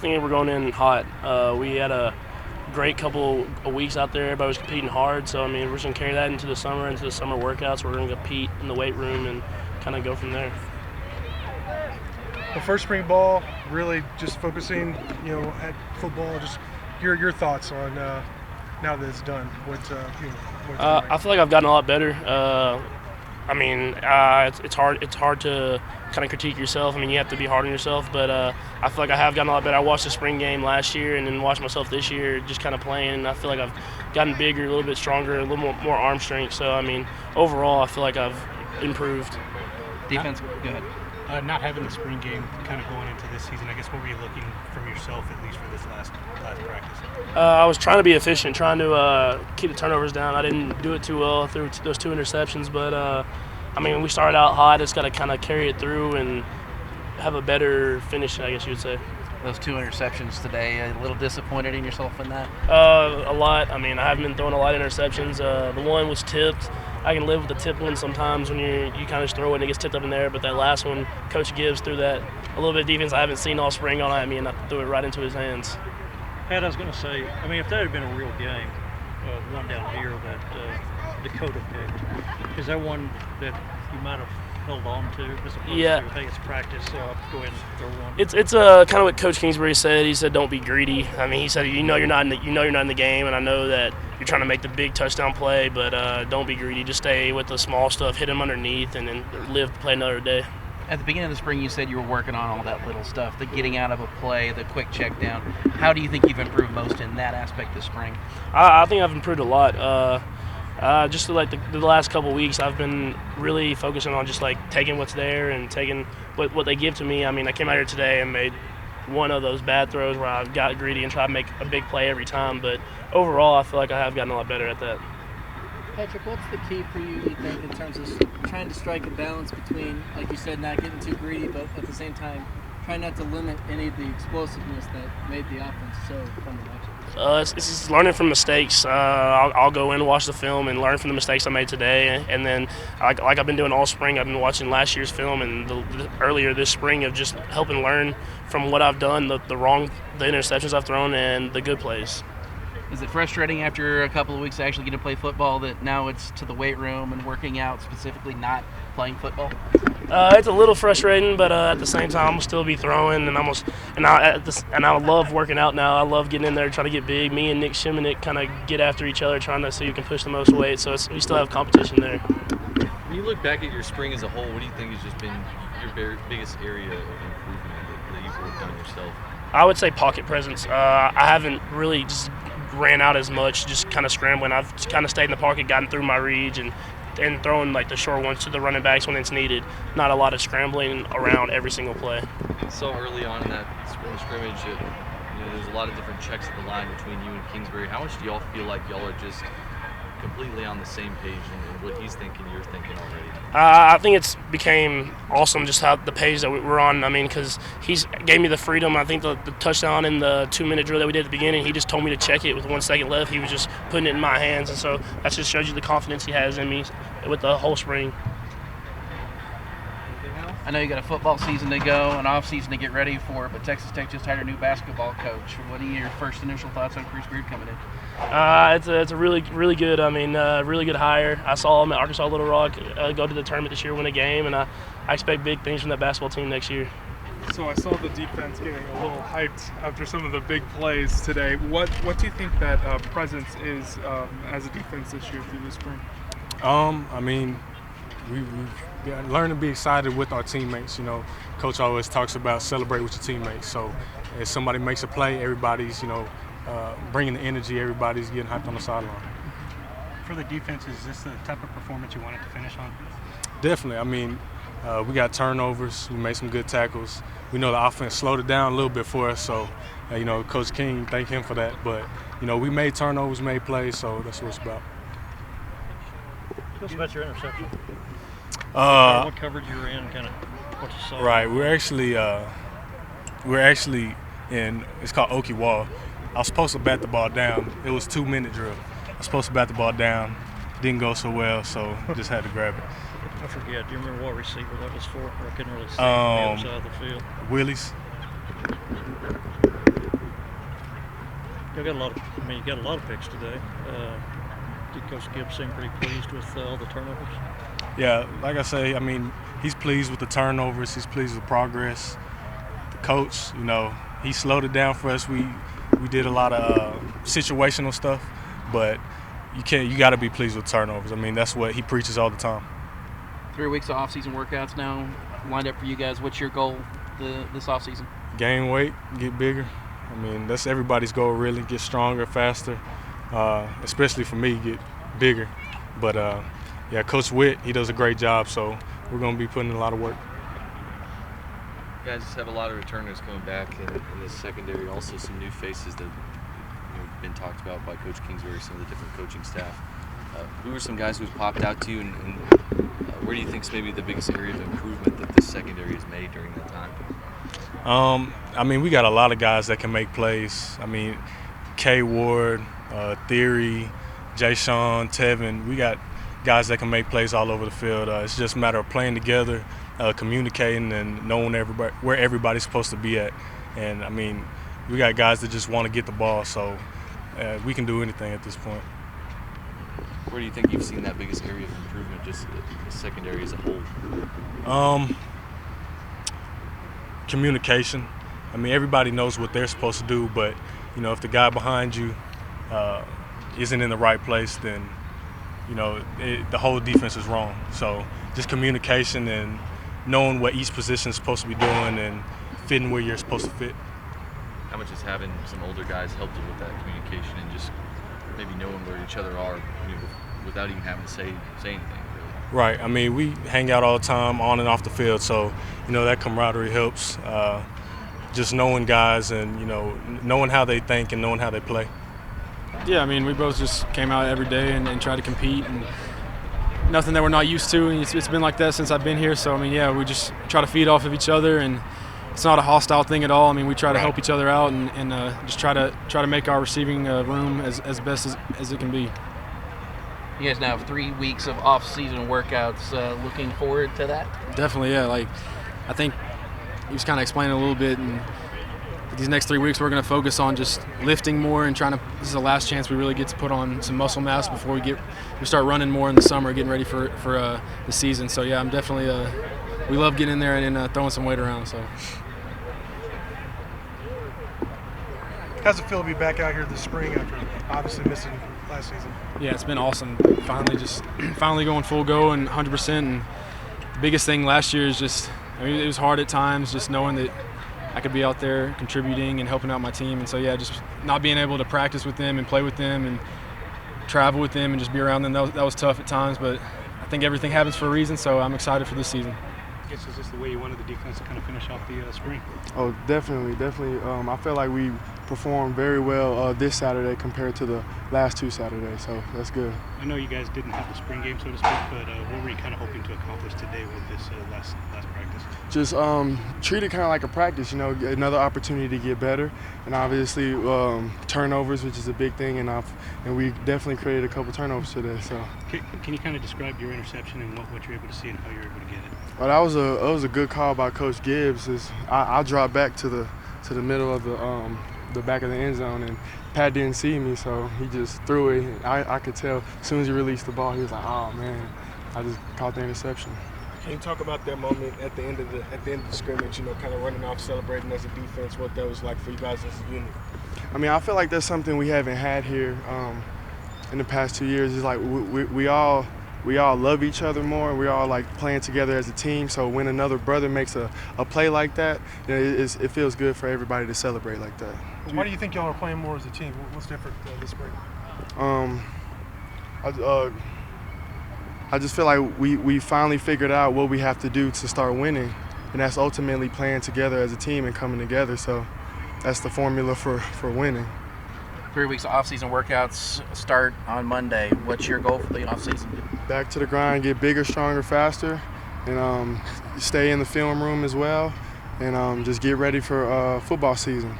think we're going in hot. We had a great couple of weeks out there. Everybody was competing hard, so I mean we're just gonna carry that into the summer workouts. We're gonna compete in the weight room and kind of go from there. The first spring ball, really just focusing, at football. Just your thoughts on now that it's done. I feel like I've gotten a lot better. It's hard to kind of critique yourself. I mean, you have to be hard on yourself, but I feel like I have gotten a lot better. I watched the spring game last year and then watched myself this year just kind of playing, and I feel like I've gotten bigger, a little bit stronger, a little more arm strength. So, I mean, overall, I feel like I've improved. Defense, go ahead. Not having the spring game kind of going into this season, I guess what were you looking from yourself, at least for this last practice? I was trying to be efficient, trying to keep the turnovers down. I didn't do it too well through those 2 interceptions, but we started out hot. Just got to kind of carry it through and have a better finish, I guess you would say. Those 2 interceptions today, a little disappointed in yourself in that? A lot. I mean, I haven't been throwing a lot of interceptions. The one was tipped. I can live with the tipped one sometimes when you kind of just throw it and it gets tipped up in there. But that last one, Coach Gibbs threw that a little bit of defense I haven't seen all spring on at me, and I threw it right into his hands. Pat, I was going to say, if that had been a real game, one down here that Dakota picked, is that one that you might have held on to as opposed to, hey, it's practice, so I'll go ahead and throw one? It's kind of what Coach Kingsbury said. He said, don't be greedy. I mean, he said, you're not in the game, and I know that you're trying to make the big touchdown play, but don't be greedy. Just stay with the small stuff, hit him underneath, and then live to play another day. At the beginning of the spring, you said you were working on all that little stuff, the getting out of a play, the quick check down. How do you think you've improved most in that aspect this spring? I think I've improved a lot. Just like the last couple of weeks, I've been really focusing on just like taking what's there and taking what they give to me. I mean, I came out here today and made one of those bad throws where I got greedy and tried to make a big play every time. But overall, I feel like I have gotten a lot better at that. Patrick, what's the key for you think, in terms of trying to strike a balance between, like you said, not getting too greedy, but at the same time, trying not to limit any of the explosiveness that made the offense so fun to watch? It's just learning from mistakes. I'll go in and watch the film and learn from the mistakes I made today. And then, like I've been doing all spring, I've been watching last year's film and earlier this spring of just helping learn from what I've done, the interceptions I've thrown, and the good plays. Is it frustrating after a couple of weeks to actually get to play football that now it's to the weight room and working out, specifically not playing football? It's a little frustrating, but at the same time, I'll still be throwing, and I love working out now. I love getting in there, trying to get big. Me and Nick Shimonik kind of get after each other, trying to see who can push the most weight. So we still have competition there. When you look back at your spring as a whole, what do you think has just been your biggest area of improvement that you've worked on yourself? I would say pocket presence. I haven't really just ran out as much, just kind of scrambling. I've kind of stayed in the pocket, gotten through my reads, and throwing like the short ones to the running backs when it's needed. Not a lot of scrambling around every single play. So early on in that spring scrimmage, there's a lot of different checks at the line between you and Kingsbury. How much do y'all feel like y'all are just completely on the same page and what he's thinking, you're thinking already? I think it's became awesome just how the page that we're on. I mean, because he's gave me the freedom. I think the touchdown in the 2-minute drill that we did at the beginning, he just told me to check it with 1 second left. He was just putting it in my hands, and so that just shows you the confidence he has in me with the whole spring. I know you got a football season to go, an off season to get ready for, but Texas Tech just hired a new basketball coach. What are your first initial thoughts on Chris Beard coming in? It's a really good. Really good hire. I saw him at Arkansas Little Rock go to the tournament this year, win a game, and I expect big things from that basketball team next year. So I saw the defense getting a little hyped after some of the big plays today. What do you think that presence is as a defense this year through the spring? We've learned to be excited with our teammates. Coach always talks about celebrate with your teammates. So if somebody makes a play, everybody's bringing the energy. Everybody's getting hyped on the sideline. For the defense, is this the type of performance you wanted to finish on? Definitely. We got turnovers. We made some good tackles. We know the offense slowed it down a little bit for us. So, Coach King, thank him for that. But, we made turnovers, made plays, so that's what it's about. Tell us about your interception. What coverage you were in, kind of what you saw. Right. We're actually in, it's called Okie Wall. I was supposed to bat the ball down. It was 2-minute drill. I was supposed to bat the ball down. Didn't go so well, so just had to grab it. I forget. Do you remember what receiver that was for? I couldn't really see on the other side of the field. Willie's. You got a lot of. I mean, you got a lot of picks today. Did Coach Gibbs seem pretty pleased with all the turnovers? Yeah, like I say, I mean, he's pleased with the turnovers. He's pleased with progress. The coach, you know, he slowed it down for us. We did a lot of situational stuff, but you got to be pleased with turnovers. I mean, that's what he preaches all the time. 3 weeks of off-season workouts now lined up for you guys. What's your goal this off-season? Gain weight, get bigger. I mean, that's everybody's goal, really. Get stronger, faster, especially for me, get bigger. But, yeah, Coach Witt, he does a great job, so we're going to be putting in a lot of work. You guys have a lot of returners coming back in the secondary, also some new faces that have been talked about by Coach Kingsbury, some of the different coaching staff. Who are some guys who've popped out to you, and where do you think is maybe the biggest area of improvement that this secondary has made during that time? I mean, we got a lot of guys that can make plays. I mean, K. Ward, Theory, Jay Sean, Tevin. We got guys that can make plays all over the field. It's just a matter of playing together, communicating, and knowing where everybody's supposed to be at. And, I mean, we got guys that just want to get the ball, so we can do anything at this point. Where do you think you've seen that biggest area of improvement, just the secondary as a whole? Communication. I mean, everybody knows what they're supposed to do, but, you know, if the guy behind you isn't in the right place, then, you know, the whole defense is wrong. So just communication and knowing what each position is supposed to be doing and fitting where you're supposed to fit. How much has having some older guys helped you with that communication and just maybe knowing where each other are, without even having to say anything, really? Right. I mean, we hang out all the time on and off the field, so, you know, that camaraderie helps. Just knowing guys and, you know, knowing how they think and knowing how they play. Yeah, I mean, we both just came out every day and tried to compete, and nothing that we're not used to, and it's been like that since I've been here. So, I mean, yeah, we just try to feed off of each other, and it's not a hostile thing at all. I mean, we try to help each other out and just try to make our receiving room as best as it can be. You guys now have 3 weeks of off-season workouts. Looking forward to that? Definitely, yeah. Like, I think he was kind of explaining a little bit, and these next 3 weeks we're going to focus on just lifting more and trying to. This is the last chance we really get to put on some muscle mass before we start running more in the summer, getting ready for the season. So yeah, I'm definitely. We love getting in there and throwing some weight around. So. How's it feel to be back out here this spring after obviously missing last season? Yeah, it's been awesome. Finally going full go and 100%. And the biggest thing last year is just, I mean, it was hard at times just knowing that I could be out there contributing and helping out my team. And so, yeah, just not being able to practice with them and play with them and travel with them and just be around them, that was tough at times. But I think everything happens for a reason, so I'm excited for this season. I guess is this the way you wanted the defense to kind of finish off the spring? Oh, definitely. I feel like we performed very well this Saturday compared to the last 2 Saturdays, so that's good. I know you guys didn't have the spring game, so to speak, but what were you kind of hoping to accomplish today with this last practice? Just treat it kind of like a practice, you know, another opportunity to get better, and obviously turnovers, which is a big thing, and we definitely created a couple turnovers today. So. Can you kind of describe your interception and what you're able to see and how you're able to get it? Well, that was a good call by Coach Gibbs. I dropped back to the middle of the back of the end zone, and Pat didn't see me, so he just threw it. I could tell as soon as he released the ball, he was like, "Oh man!" I just caught the interception. Can you talk about that moment at the end of the scrimmage? You know, kind of running off, celebrating as a defense. What that was like for you guys as a unit. I mean, I feel like that's something we haven't had here in the past 2 years. It's like we all love each other more, and we all like playing together as a team. So when another brother makes a play like that, you know, it feels good for everybody to celebrate like that. Why do you think y'all are playing more as a team? What's different this spring? I just feel like we finally figured out what we have to do to start winning, and that's ultimately playing together as a team and coming together. So that's the formula for winning. 3 weeks of off-season workouts start on Monday. What's your goal for the off-season? Back to the grind, get bigger, stronger, faster, and stay in the film room as well, and just get ready for football season.